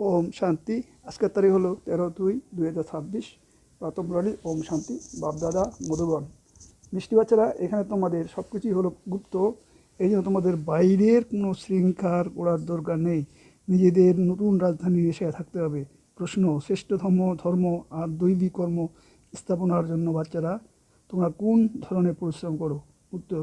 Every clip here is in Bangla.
ওম শান্তি। আজকের তারিখ হলো 13/2/2026। প্রাতঃ মুরারি। ওম শান্তি। বাপদাদা মধুবন। মিষ্টি বাচ্চারা, এখানে তোমাদের সব কিছুই হলো গুপ্ত। এই জন্য তোমাদের বাইরের কোনো শৃঙ্খলার করার দরকার নেই। নিজেদের নতুন রাজধানী এসে থাকতে হবে। প্রশ্ন: শ্রেষ্ঠ ধর্ম আর দৈবিক কর্ম স্থাপনার জন্য বাচ্চারা তোমরা কোন ধরনের পরিশ্রম করো? উত্তর: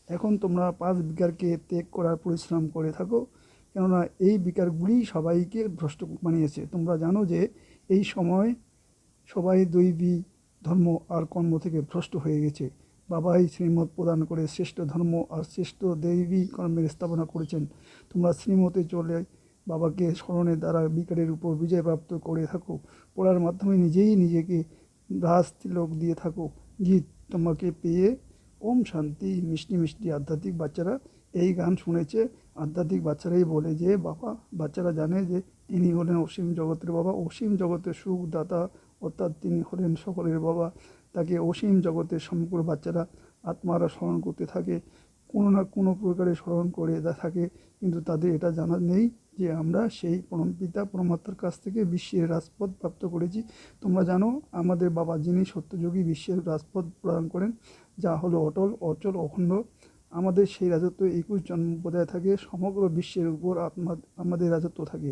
এখন তোমরা 5 বিকারকে ত্যাগ করার পরিশ্রম করে থাকো, কেননা এই বিকারগুলি সবাইকে ভ্রষ্ট বানিয়েছে। তোমরা জানো যে এই সময় সবাই দৈবী ধর্ম আর কর্ম থেকে ভ্রষ্ট হয়ে গেছে। বাবাই শ্রীমত প্রদান করে শ্রেষ্ঠ ধর্ম আর শ্রেষ্ঠ দৈবী কর্মের স্থাপনা করেছেন। তোমরা শ্রীমতে চলে বাবাকে স্মরণের দ্বারা বিকারের উপর বিজয় প্রাপ্ত করে থাকো। পড়ার মাধ্যমে নিজেই নিজেকে রাজ তিলক দিয়ে থাকো। গীত তোমাকে পেয়ে। ওম শান্তি। মিষ্টি মিষ্টি আধ্যাত্মিক বাচ্চারা এই গান শুনেছে। আধ্যাত্মিক বাচ্চারাই বলে যে বাচ্চারা জানে যে তিনি হলেন অসীম জগতের বাবা, অসীম জগতের সুখদাতা, অর্থাৎ তিনি হলেন সকলের বাবা। তাকে অসীম জগতের সমগ্র বাচ্চারা আত্মারা স্মরণ করতে থাকে, কোনো না কোনো প্রকারে স্মরণ করে থাকে, কিন্তু তাদের এটা জানা নেই যে আমরা সেই পরমপিতা পরমাত্মার কাছ থেকে বিশ্বের রাজপথ প্রাপ্ত করেছি। তোমরা জানো আমাদের বাবা যিনি সত্যযোগী বিশ্বের রাজপথ প্রদান করেন, যা হলো অটল, অচল, অখণ্ড। আমাদের সেই রাজত্ব 21 জন্ম বজায় থাকে। সমগ্র বিশ্বের উপর আমাদের রাজত্ব থাকে,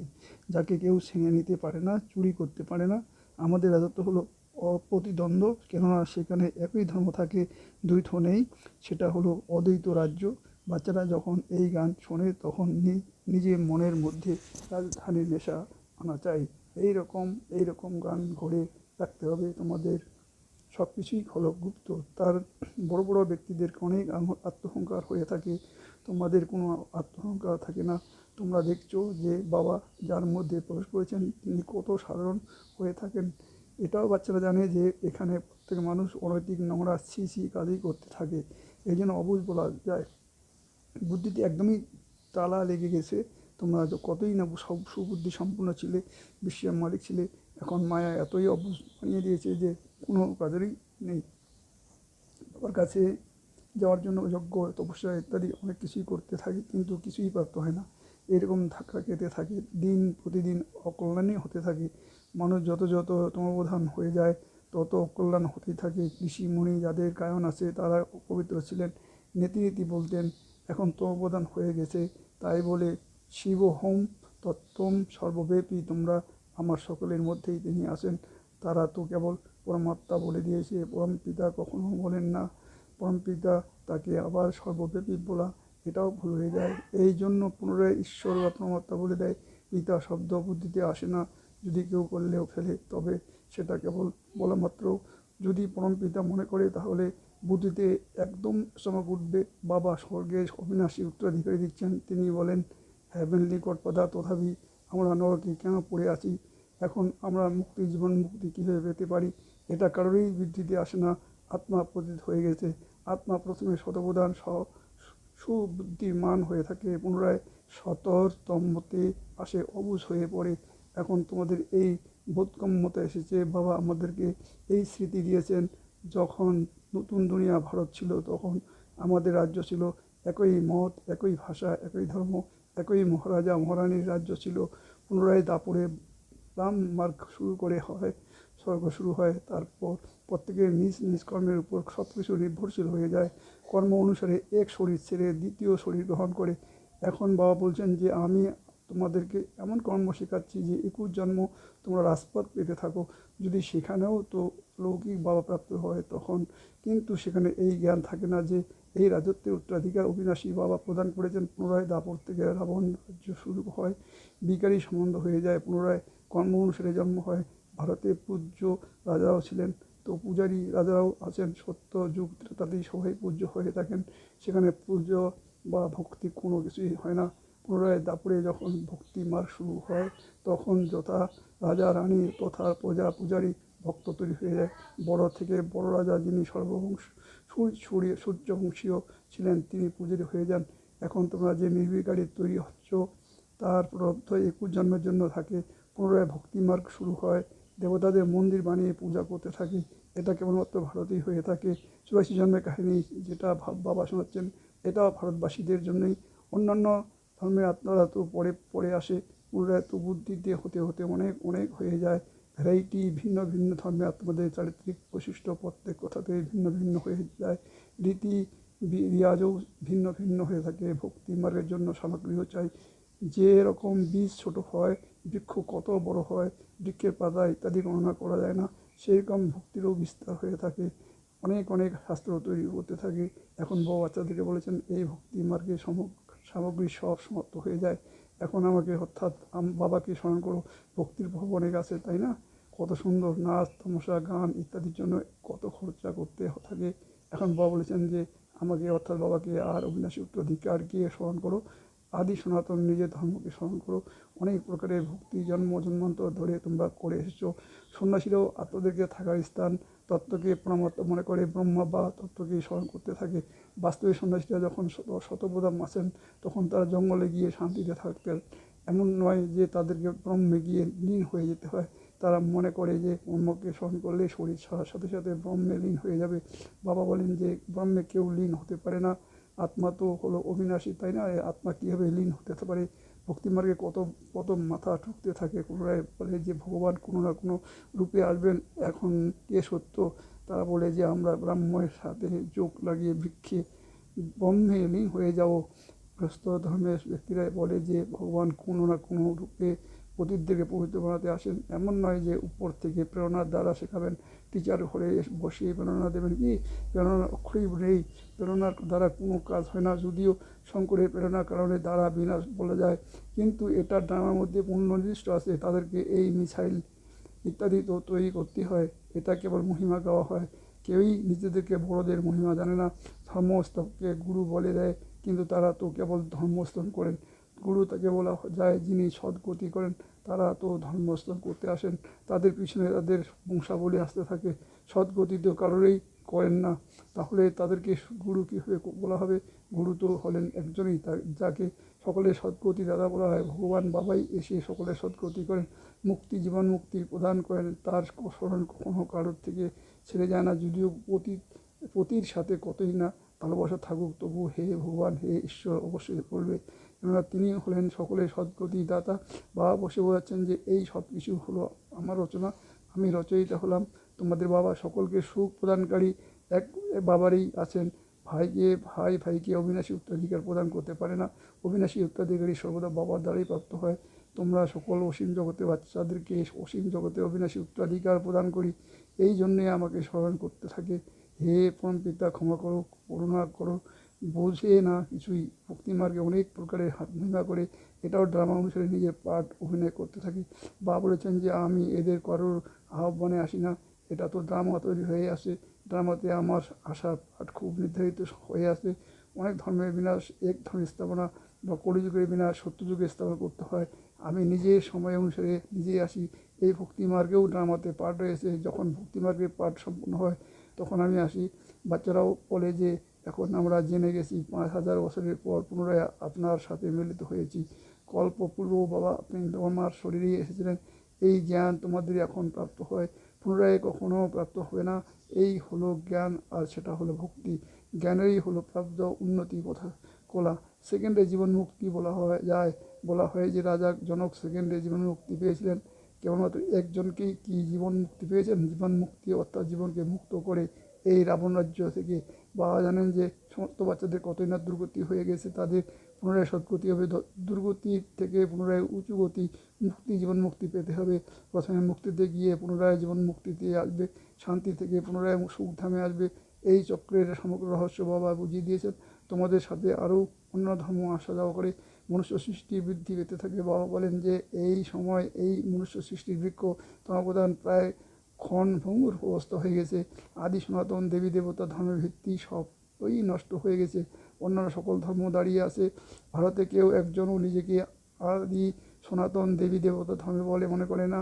যাকে কেউ ছিনিয়ে নিতে পারে না, চুরি করতে পারে না। আমাদের রাজত্ব হলো অপ্রতিদ্বন্দ্ব, কেননা সেখানে একই ধর্ম থাকে, দ্বৈত নেই। সেটা হলো অদ্বৈত রাজ্য। বাচ্চারা যখন এই গান শোনে তখন নিজের মনের মধ্যে রাজধানীর নেশা আনা চাই। এই রকম গান ঘরে রাখতে হবে। তোমাদের সব কিছুই হলো গুপ্ত। তার বড় বড় ব্যক্তিদের অনেক আত্মহংকার হয়ে থাকে, তোমাদের কোনো আত্মহংকার থাকে না। তোমরা দেখছো যে বাবা যার মধ্যে প্রবেশ করেছেন তিনি কত সাধারণ হয়ে থাকেন। এটাও বাচ্চারা জানে যে এখানে প্রত্যেক মানুষ অনৈতিক নোংরা ছি কাজই করতে থাকে। এই জন্য অবুঝ বলা যায়। বুদ্ধিতে একদমই তালা লেগে গেছে। তোমরা কতই না সব সুবুদ্ধি সম্পূর্ণ ছিলে, বিশ্বের মালিক ছিলে, এখন মায়া এতই অবুঝ বানিয়ে দিয়েছে যে কোনো কাজেরই নেই। বাবার কাছে যাওয়ার জন্য যজ্ঞ, তপস্যা ইত্যাদি অনেক কিছুই করতে থাকে, কিন্তু কিছুই প্রাপ্ত হয় না। এরকম ধাক্কা খেতে থাকে, দিন প্রতিদিন অকল্যাণই হতে থাকে। মানুষ যত তমোপ্রধান হয়ে যায় তত অকল্যাণ হতেই থাকে। ঋষি মুনি যাদের গায়ন আছে তারা পবিত্র ছিলেন, নীতি বলতেন। এখন তমোপ্রধান হয়ে গেছে, তাই বলে শিব হোম তত্ত্বম সর্বব্যাপী, তোমরা আমার সকলের মধ্যেই তিনি আছেন। তারা তো কেবল পরমাত্মা বলে দিয়েছে, পরমপিতা কখনো বলেন না। পরমপিতা তাকে আবার সর্বব্যাপী বলা, এটাও ভুল হয়ে যায়। এই জন্য পুনরায় ঈশ্বর বা পরমাত্মা বলে দেয়। পিতা শব্দ বুদ্ধিতে আসে না, যদি কেউ করলেও ফেলে তবে সেটা কেবল বলা মাত্র। যদি পরমপিতা মনে করে তাহলে বুদ্ধিতে একদম চমক উঠবে। বাবা স্বর্গের অবিনাশী উত্তরাধিকারী দিচ্ছেন। তিনি বলেন, হ্যাভেনলি গডফাদার, তথাপি আমরা নরকে কেন পড়ে আছি? এখন আমরা মুক্তি কীভাবে পেতে পারি? এটা কারোরই বৃদ্ধিতে আসে না। আত্মা পতিত হয়ে গেছে। আত্মা প্রথমে শতপ্রধান সুবুদ্ধিমান হয়ে থাকে, পুনরায় শতরতমতে আসে, অবুঝ হয়ে পড়ে। এখন তোমাদের এই বোধগম্যতা এসেছে। বাবা আমাদেরকে এই স্মৃতি দিয়েছেন, যখন নতুন দুনিয়া ভারত ছিল তখন আমাদের রাজ্য ছিল একই মত, একই ভাষা, একই ধর্ম, একই মহারাজা মহারানীর রাজ্য ছিল। পুনরায় দাপুরে রাম মার্গ স্বর্গ শুরু হয়। তারপর প্রত্যেকের নিজ কর্মের উপর সব কিছু নির্ভরশীল হয়ে যায়। কর্ম অনুসারে এক শরীর ছেড়ে দ্বিতীয় শরীর গ্রহণ করে। এখন বাবা বলছেন যে আমি তোমাদেরকে এমন কর্ম শেখাচ্ছি যে 21 জন্ম তোমরা রাজপথ পেতে থাকো। যদি সেখানেও তো লৌকিক বাবা প্রাপ্ত হয় তখন, কিন্তু সেখানে এই জ্ঞান থাকে না যে এই রাজত্বের উত্তরাধিকার অবিনাশী বাবা প্রদান করেছেন। পুনরায় দাপর থেকে রাবণ রাজ্য শুরু হয়, বিকারী সম্বন্ধ হয়ে যায়, পুনরায় কর্ম অনুসারে জন্ম হয়। ভারতে পূজ্য রাজারাও ছিলেন, তো পূজারী রাজারাও আছেন। সত্য যুগ ত্রেতাতেই সবাই পূজ্য হয়ে থাকেন। সেখানে পুজো বা ভক্তি কোনো কিছুই হয় না। পুনরায় দাপুরে যখন ভক্তি মার্গ শুরু হয় তখন যথা রাজা রানী তথা প্রজা পূজারী ভক্ত তৈরি হয়ে যায়। বড় থেকে বড় রাজা যিনি সূর্যবংশীয় ছিলেন তিনি পূজারী হয়ে যান। এখন তোমরা যে নির্বিকারী তৈরি হচ্ছ তার প্রারব্ধ 21 জন্মের জন্য থাকে। পুনরায় ভক্তি মার্গ শুরু হয়, দেবতাদের মন্দির বানিয়ে পূজা করতে থাকি। এটা কেবলমাত্র ভারতেই হয়ে থাকে। 84 জন্মের কাহিনী যেটা বাবা শোনাচ্ছেন, এটাও ভারতবাসীদের জন্যই। অন্যান্য ধর্মের আত্মারা তো পরে আসে, পুনরায় তো বুদ্ধিতে হতে হতে অনেক অনেক হয়ে যায়। ভ্যারাইটি ভিন্ন ভিন্ন ধর্মে আত্মাদের চারিত্রিক বৈশিষ্ট্য প্রত্যেক কথাতে ভিন্ন ভিন্ন হয়ে যায়। রীতি রিয়াজও ভিন্ন ভিন্ন হয়ে থাকে। ভক্তি মার্গের জন্য সামগ্রীও চাই। যে রকম বীজ ছোট হয়, বৃক্ষ কত বড় হয়, বৃক্ষের পাতা ইত্যাদি গণনা করা যায় না, সেই রকম ভক্তিরও বিস্তার হয়ে থাকে। অনেক অনেক শাস্ত্র তৈরি করতে থাকে। এখন বউ বাচ্চাদেরকে বলেছেন এই ভক্তি মার্গে সামগ্রী সব সমাপ্ত হয়ে যায়। এখন আমাকে অর্থাৎ বাবাকে স্মরণ করো। ভক্তির ভাব অনেক আছে, তাই না? কত সুন্দর নাচ তামাশা গান ইত্যাদির জন্য কত খরচা করতে থাকে। এখন বাবা বলেছেন যে আমাকে অর্থাৎ বাবাকে আর অবিনাশী উত্তরাধিকারকে স্মরণ করো। আদি সনাতন নিজের ধর্মকে স্মরণ করো। অনেক প্রকারের ভক্তি জন্ম জন্মান্তর ধরে তোমরা করে এসেছো। সন্ন্যাসীরাও আত্মদেরকে থাকার স্থান তত্ত্বকে প্রমাত্ম মনে করে ব্রহ্মা বা তত্ত্বকে স্মরণ করতে থাকে। বাস্তবে সন্ন্যাসীরা যখন শতপ্রধাম আসেন তখন তারা জঙ্গলে গিয়ে শান্তিতে থাকতেন। এমন নয় যে তাদেরকে ব্রহ্মে গিয়ে লীন হয়ে যেতে হয়। তারা মনে করে যে ব্রহ্মকে স্মরণ করলে শরীর ছাড়ার সাথে সাথে ব্রহ্মে লীন হয়ে যাবে। বাবা বলেন যে ব্রহ্মে কেউ লীন হতে পারে না। আত্মা তো হলো অবিনাশী, তাই না? আত্মা কীভাবে লীন হতে পারে? ভক্তিমার্গে কত কত মাথা ঠুকতে থাকে। পুনরায় বলে যে ভগবান কোনো না কোনো রূপে আসবেন। এখন কে সত্য? তারা বলে যে আমরা ব্রাহ্মণের সাথে যোগ লাগিয়ে বৃক্ষে ব্রহ্মে লীন হয়ে যাব। গ্রস্ত ধর্মের ব্যক্তিরা বলে যে ভগবান কোনো না কোনো রূপে পতিতদেরকে পবিত্র বানাতে আসেন। এমন নয় যে উপর থেকে প্রেরণার দ্বারা শেখাবেন, টিচার হলে বসিয়ে প্রেরণা দেবেন। কি প্রেরণা অক্ষরই নেই, প্রেরণার দ্বারা কোনো কাজ হয় না। যদিও শঙ্করের প্রেরণার কারণে দ্বারা বিনাশ বলা যায়, কিন্তু এটার ড্রামার মধ্যে পূর্ণ নির্দিষ্ট আছে। তাদেরকে এই মিসাইল ইত্যাদি তো তৈরি করতে হয়। এটা কেবল মহিমা গাওয়া হয়। কেউই নিজেদেরকে বড়দের মহিমা জানে না। ধর্মস্তবকে গুরু বলে দেয়, কিন্তু তারা তো কেবল ধর্মস্থান করেন। গুরু তাকে বলা যায় যিনি সদ্গতি করেন। তারা তো ধর্মস্থান করতে আসেন, তাদের পিছনে তাদের বংশাবলী আসতে থাকে। সদ্গতি তো কারোরই করেন না, তাহলে তাদেরকে গুরু কীভাবে বলা হবে? গুরু তো হলেন একজনই, যাকে সকলের সদ্গতি দাদা বলা হয়। ভগবান বাবাই এসে সকলের সদ্গতি করেন, মুক্তি জীবন মুক্তি প্রদান করেন। তার স্মরণ কখনো কারোর থেকে ছেড়ে যায় না। যদিও পতির সাথে কতই না ভালোবাসা থাকুক, তবু হে ভগবান হে ঈশ্বর অবশ্যই বলবে, কেননা তিনি হলেন সকলের সদ্গতি দাতা। বাবা বসে বোঝাচ্ছেন যে এই সব কিছু হলো আমার রচনা, আমি রচয়িতা হলাম। তোমাদের বাবা সকলকে সুখ প্রদানকারী এক বাবারই আছেন। ভাইকে অবিনাশী উত্তরাধিকার প্রদান করতে পারে না। অবিনাশী উত্তরাধিকারী সর্বদা বাবার দ্বারাই প্রাপ্ত হয়। তোমরা সকল অসীম জগতে বাচ্চাদেরকে অসীম জগতে অবিনাশী উত্তরাধিকার প্রদান করি, এই জন্যে আমাকে স্মরণ করতে থাকে। হে পরম পিতা ক্ষমা করো, করুণা করো। বোঝে না কিছুই। ভক্তিমার্গে অনেক প্রকারের মহিমা করে এটাও ড্রামা অনুসারে নিজের পাঠ অভিনয় করতে থাকি। বা বলেছেন যে আমি এদের কারোর আহ্বানে আসি না, এটা তো ড্রামা তৈরি হয়ে আসে। ড্রামাতে আমার আশার পাঠ খুব নির্ধারিত হয়ে আসে। অনেক ধর্মের বিনাশ এক ধর্মের স্থাপনা, বা কলিযুগের বিনাশ সত্যযুগে স্থাপনা করতে হয়। আমি নিজের সময় অনুসারে নিজেই আসি। এই ভক্তিমার্গেও ড্রামাতে পাঠ রয়েছে। যখন ভক্তিমার্গের পাঠ সম্পূর্ণ হয় তখন আমি আসি। বাচ্চারাও বলে যে এখন আমরা জেনে গেছি 5000 বছরের পর পুনরায় আপনার সাথে মিলিত হয়েছি। কল্পপূর্ব বাবা আপনি আমার শরীরেই এসেছিলেন। এই জ্ঞান তোমাদের এখন প্রাপ্ত হয়, পুনরায় কখনো প্রাপ্ত হবে না। এই হলো জ্ঞান, আর সেটা হলো ভক্তি। জ্ঞানেরই হলো প্রাপ্ত উন্নতি কথা কলা। সেকেন্ডে জীবন মুক্তি বলা হয় যে রাজা জনক সেকেন্ডে জীবন মুক্তি পেয়েছিলেন। কেবলমাত্র একজনকেই কি জীবন মুক্তি পেয়েছেন? জীবন মুক্তি অর্থাৎ জীবনকে মুক্ত করে এই রাবণ রাজ্য থেকে। বাবা জানেন যে সমস্ত বাচ্চাদের কতই না দুর্গতি হয়ে গেছে, তাদের পুনরায় সদ্গতি হবে। দুর্গতি থেকে পুনরায় উঁচু গতি, জীবন মুক্তি পেতে হবে। প্রথমে মুক্তিতে গিয়ে পুনরায় জীবন মুক্তিতে আসবে, শান্তি থেকে পুনরায় সুখধামে আসবে। এই চক্রের সমগ্র রহস্য বাবা বুঝিয়ে দিয়েছেন। তোমাদের সাথে আরও অন্য ধর্ম আসা যাওয়া করে মনুষ্য সৃষ্টি বৃদ্ধি পেতে থাকে। বাবা বলেন যে এই সময় এই মনুষ্য সৃষ্টির বৃক্ষ তমাপ্রদান প্রায় ক্ষণভঙ্গুর অবস্থা হয়ে গেছে। আদি সনাতন দেবী দেবতা ধর্মের ভিত্তি সবই নষ্ট হয়ে গেছে। অন্যান্য সকল ধর্ম দাঁড়িয়ে আছে। ভারতে কেউ একজনও নিজেকে আদি সনাতন দেবী দেবতা ধর্মে বলে মনে করে না।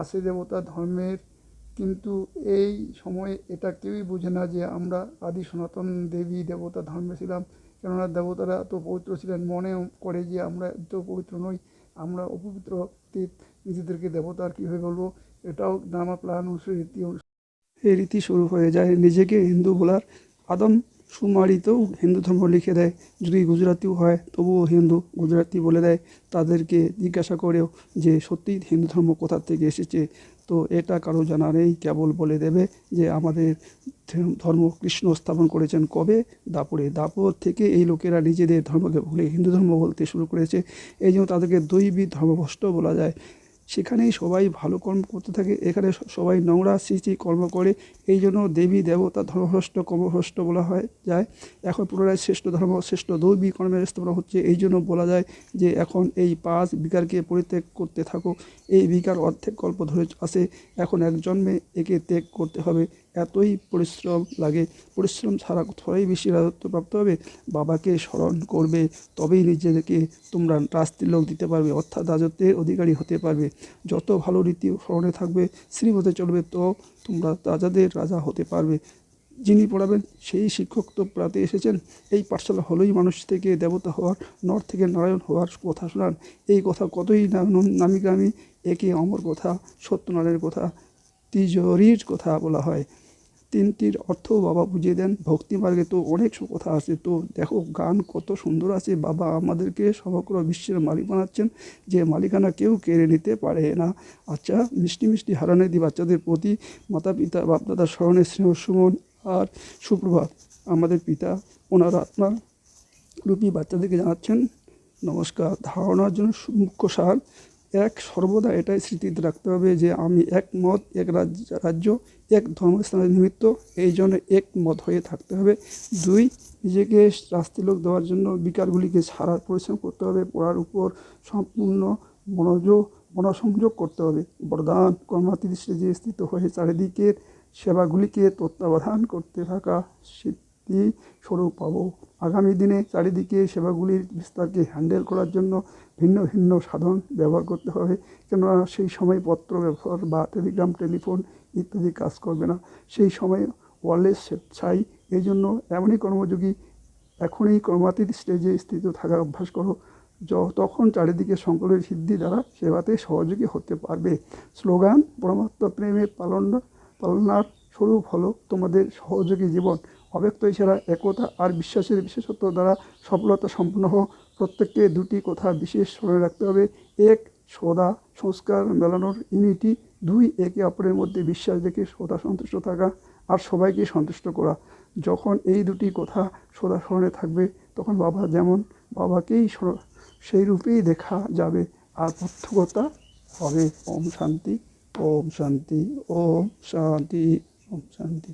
আছে দেবতা ধর্মের, কিন্তু এই সময়ে এটা কেউই বোঝে না যে আমরা আদি সনাতন দেবী দেবতা ধর্মে ছিলাম। কেননা দেবতারা তো পবিত্র ছিলেন, মনে করে যে আমরা এত পবিত্র নই, আমরা অপবিত্র। নিজেদেরকে দেবতা আর কীভাবে বলবো? এটাও নামা প্লান অনুসারে রীতি এই রীতি শুরু হয়ে যায়। নিজেকে হিন্দু বলার আদম সুমারিতেও হিন্দু ধর্ম লিখে দেয়, যদি গুজরাটিও হয় তবুও হিন্দু গুজরাটি বলে দেয়। তাদেরকে জিজ্ঞাসা করেও যে সত্যিই হিন্দু ধর্ম কোথা থেকে এসেছে, তো এটা কারো জানা নেই, কেবল বলে দেবে যে আমাদের ধর্ম কৃষ্ণ স্থাপন করেছেন কবে, দাপরে। দাপর থেকে এই লোকেরা নিজেদের ধর্মকে ভুলে হিন্দু ধর্ম বলতে শুরু করেছে। এই জন্য তাদেরকে দৈবী ধর্মভ্রষ্ট বলা যায়। সেখানেই সবাই ভালো কর্ম করতে থাকে, এখানে সবাই নোংরা সৃষ্টি কর্ম করে, এই জন্য দেবী দেবতা ধর্মভ্রষ্ট কর্মভ্রষ্ট বলা হয় যায়। এখন পুনরায় শ্রেষ্ঠ ধর্ম শ্রেষ্ঠ দৈবী কর্মের স্থাপনা হচ্ছে, এই জন্য বলা যায় যে এখন এই 5 বিকারকে পরিত্যাগ করতে থাকো। এই বিকার অর্ধেক কল্প ধরে আসে, এখন এক জন্মে একে ত্যাগ করতে হবে। এতই পরিশ্রম লাগে, পরিশ্রম ছাড়া থোড়াই বেশি রাজত্ব প্রাপ্ত হবে। বাবাকে স্মরণ করবে, তবেই নিজেদেরকে তোমরা রাজতিলক দিতে পারবে, অর্থাৎ রাজত্বের অধিকারী হতে পারবে। যত ভালো রীতি স্মরণে থাকবে, শ্রীমতে চলবে, তো তোমরা রাজাদের রাজা হতে পারবে। যিনি পড়াবেন সেই শিক্ষক তো পড়াতে এসেছেন। এই পাঠশালা হলোই মানুষ থেকে দেবতা হওয়ার, নর থেকে নারায়ণ হওয়ার কথা শোনান। এই কথা কতই নামি গামি, একে অমর কথা, সত্যনারায়ণের কথা, তিজোরির কথা বলা হয়। 3টির অর্থ বাবা বুঝিয়ে দেন। ভক্তি মার্গে তো অনেক কথা আছে, তো দেখো গান কত সুন্দর আছে। বাবা আমাদেরকে সমগ্র বিশ্বের মালিক বানাচ্ছেন, যে মালিকানা কেউ কেড়ে নিতে পারে না। আচ্ছা, মিষ্টি মিষ্টি হারানেদি বাচ্চাদের প্রতি মাতা পিতা বাপদাদার স্মরণে স্নেহ সুমন আর সুপ্রভাত। আমাদের পিতা ওনার আত্মা রূপী বাচ্চাদেরকে জানাচ্ছেন নমস্কার। ধারণার জন্য মুখ্য সার: 1. সর্বদা এটাই স্মৃতিতে রাখতে হবে যে আমি এক মত, এক রাজ্য, এক ধর্মস্থানের নিমিত্ত, এই জন্য এক মত হয়ে থাকতে হবে। 2. নিজেকে রাজতিলক দেওয়ার জন্য বিকারগুলিকে ছাড়ার পরিশ্রম করতে হবে, পড়ার উপর সম্পূর্ণ মনোসংযোগ করতে হবে। বরদান: কর্মাতীত স্টেজে স্থিত হয়ে চারিদিকের সেবাগুলিকে তত্ত্বাবধান করতে থাকা সিদ্ধি স্বরূপ পাবো। আগামী দিনে চারিদিকে সেবাগুলির বিস্তারকে হ্যান্ডেল করার জন্য ভিন্ন ভিন্ন সাধন ব্যবহার করতে হবে, কেননা সেই সময় পত্র ব্যবহার বা টেলিগ্রাম, টেলিফোন ইত্যাদি কাজ করবে না। সেই সময় ওয়ারলেস স্বেচ্ছায়, এই জন্য এমনই কর্মযোগী এখনই কর্মাতীত স্টেজে স্থিত থাকার অভ্যাস করো, তখন চারিদিকে সংকল্পের সিদ্ধি দ্বারা সেবাতে সহযোগী হতে পারবে। স্লোগান: পরমাত্মা প্রেমে পালনার স্বরূপ হলো তোমাদের সহযোগী জীবন। অব্যক্ত ইশারা: একতা আর বিশ্বাসের বিশেষত্ব দ্বারা সফলতা সম্পন্ন হোক। প্রত্যেককে 2টি কথা বিশেষ স্মরণে রাখতে হবে: 1. সদা সংস্কার মেলানোর ইউনিটি। 2. একে অপরের মধ্যে বিশ্বাস রেখে সদা সন্তুষ্ট থাকা আর সবাইকে সন্তুষ্ট করা। যখন এই 2টি কথা সদা স্মরণে থাকবে, তখন বাবা যেমন, বাবাকেই সেই রূপেই দেখা যাবে আর প্রত্যক্ষতা হবে। ওম শান্তি, ওম শান্তি, ওম শান্তি, ওম শান্তি।